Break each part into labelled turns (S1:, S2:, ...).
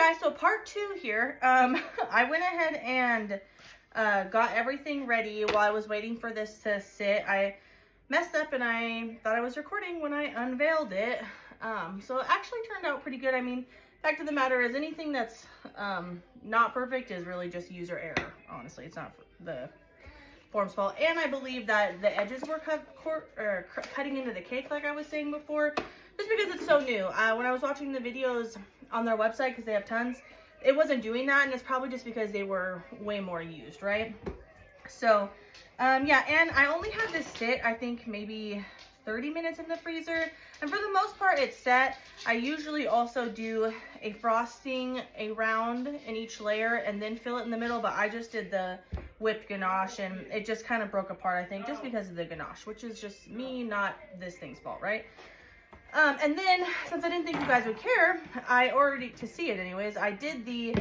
S1: guys, so part 2 here. I went ahead and got everything ready while I was waiting for this to sit. I messed up and I thought I was recording when I unveiled it. So it actually turned out pretty good. I mean, fact of the matter is anything that's not perfect is really just user error. Honestly, it's not the form's fault. And I believe that the edges were cutting into the cake like I was saying before, just because it's so new. When I was watching the videos on their website, because they have tons, it wasn't doing that, and it's probably just because they were way more used, right? So yeah, and I only had this sit, I think maybe 30 minutes in the freezer, and for the most part it's set. I usually also do a frosting around in each layer and then fill it in the middle, but I just did the whipped ganache and it just kind of broke apart, I think, just because of the ganache, which is just me, not this thing's fault, right? And then, since I didn't think you guys would care, to see it anyways, I did the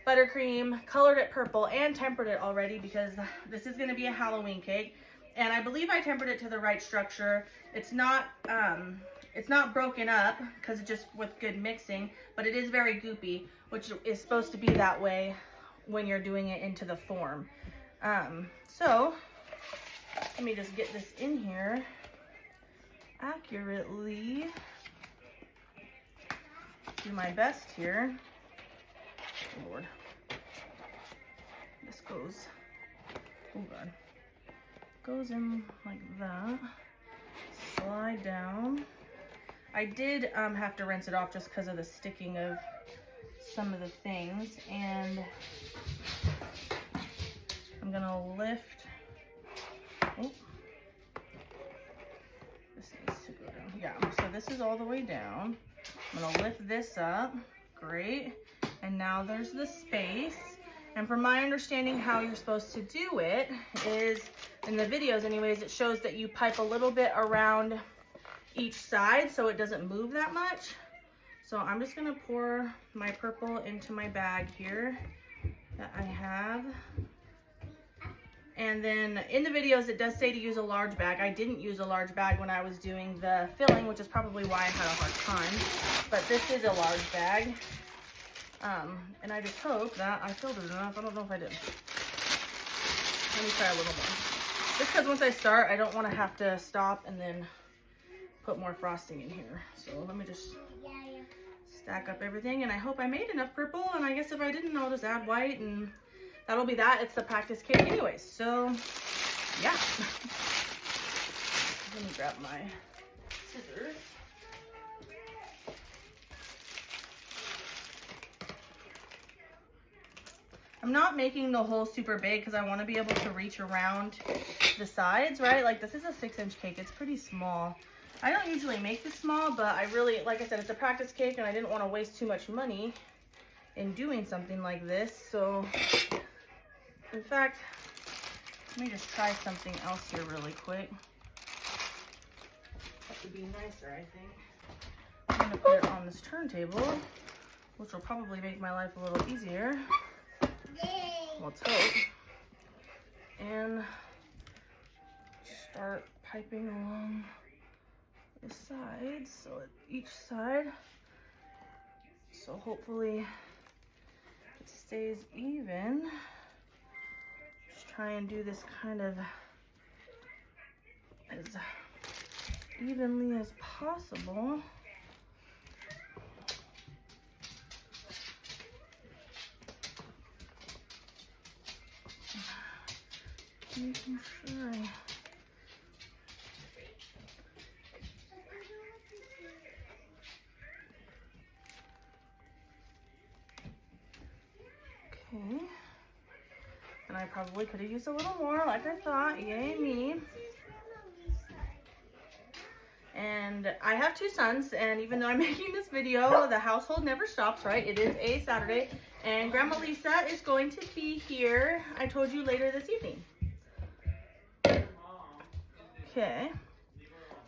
S1: buttercream, colored it purple, and tempered it already because this is going to be a Halloween cake. And I believe I tempered it to the right structure. It's not broken up because it's just with good mixing, but it is very goopy, which is supposed to be that way when you're doing it into the form. So, let me just get this in here accurately. Do my best here. Oh Lord. This goes, oh God. Goes in like that. Slide down. I did have to rinse it off just because of the sticking of some of the things, and I'm gonna lift. Oh. This needs to go down. Yeah, so this is all the way down. I'm gonna lift this up. Great. And now there's the space. And from my understanding, how you're supposed to do it is, in the videos anyways, it shows that you pipe a little bit around each side so it doesn't move that much. So I'm just gonna pour my purple into my bag here that I have. And then in the videos, it does say to use a large bag. I didn't use a large bag when I was doing the filling, which is probably why I had a hard time. But this is a large bag. And I just hope that I filled it enough. I don't know if I did. Let me try a little more. Just because once I start, I don't want to have to stop and then put more frosting in here. So let me just stack up everything. And I hope I made enough purple. And I guess if I didn't, I'll just add white and that'll be that. It's the practice cake anyways. So yeah. Let me grab my scissors. I'm not making the hole super big because I want to be able to reach around the sides, right? Like, this is a 6-inch cake. It's pretty small. I don't usually make this small, but I really, like I said, it's a practice cake and I didn't want to waste too much money in doing something like this. So, in fact, let me just try something else here really quick. That would be nicer, I think. I'm going to put it on this turntable, which will probably make my life a little easier. Let's hope. And start piping along the sides, so at each side. So hopefully it stays even. Just try and do this kind of as evenly as possible. Making sure okay. And I probably could have used a little more, like I thought. Yay me. And I have 2 sons, and even though I'm making this video, the household never stops, right? It is a Saturday, and Grandma Lisa is going to be here, I told you, later this evening. Okay,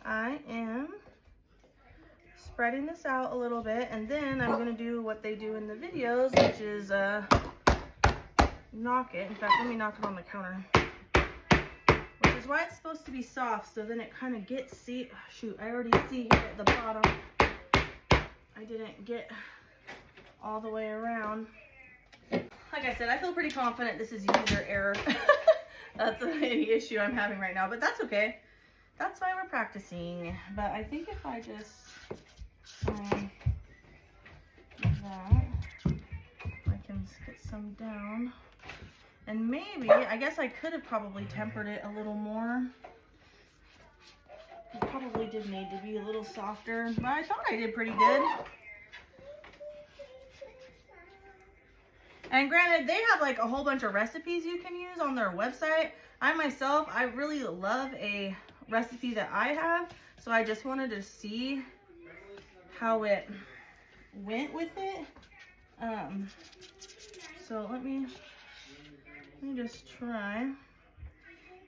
S1: I am spreading this out a little bit, and then I'm gonna do what they do in the videos, which is knock it. In fact, let me knock it on the counter, which is why it's supposed to be soft, so then it kind of gets, see, shoot, I already see here at the bottom, I didn't get all the way around. Like I said, I feel pretty confident this is user error. That's any issue I'm having right now, but that's okay. That's why we're practicing. But I think if I just that, I can get some down. And maybe, I guess I could have probably tempered it a little more. It probably did need to be a little softer, but I thought I did pretty good. And granted, they have like a whole bunch of recipes you can use on their website. I myself, I really love a recipe that I have, so I just wanted to see how it went with it. So let me just try.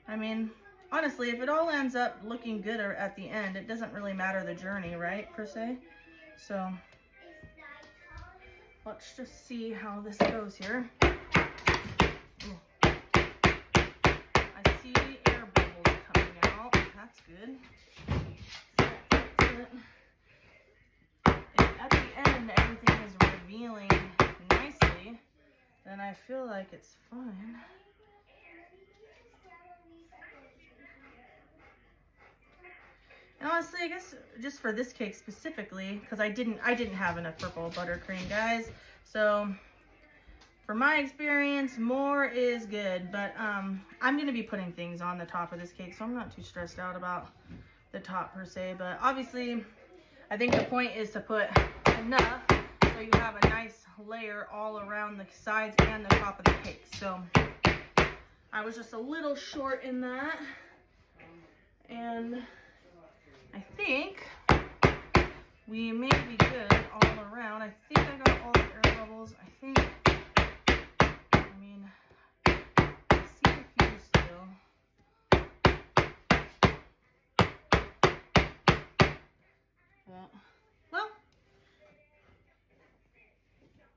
S1: I mean, honestly, if it all ends up looking good or at the end, it doesn't really matter the journey, right, per se. So let's just see how this goes here. Ooh. I see air bubbles coming out. That's good. If at the end everything is revealing nicely, then I feel like it's fine. And honestly, I guess just for this cake specifically, because I didn't have enough purple buttercream, guys. So for my experience, more is good. But I'm gonna be putting things on the top of this cake, so I'm not too stressed out about the top per se. But obviously, I think the point is to put enough so you have a nice layer all around the sides and the top of the cake. So I was just a little short in that, and I think we may be good all around. I think I got all the air bubbles. I think, I mean, I see a few still. But, well,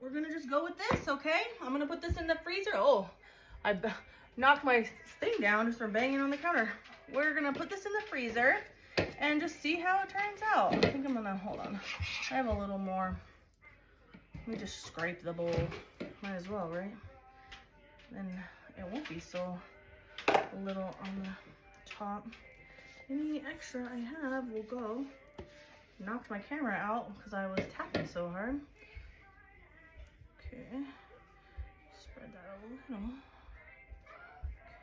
S1: we're gonna just go with this, okay? I'm gonna put this in the freezer. Oh, I knocked my thing down just from banging on the counter. We're gonna put this in the freezer and just see how it turns out. I think I'm gonna, hold on. I have a little more. Let me just scrape the bowl. Might as well, right? Then it won't be so little on the top. Any extra I have will go. Knocked my camera out because I was tapping so hard. Okay. Spread that a little.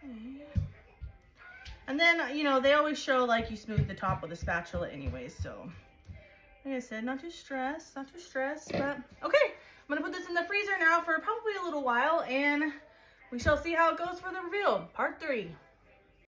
S1: Okay. And then, you know, they always show like you smooth the top with a spatula anyways. So, like I said, not too stressed, not too stressed. But, okay, I'm going to put this in the freezer now for probably a little while. And we shall see how it goes for the reveal. Part 3.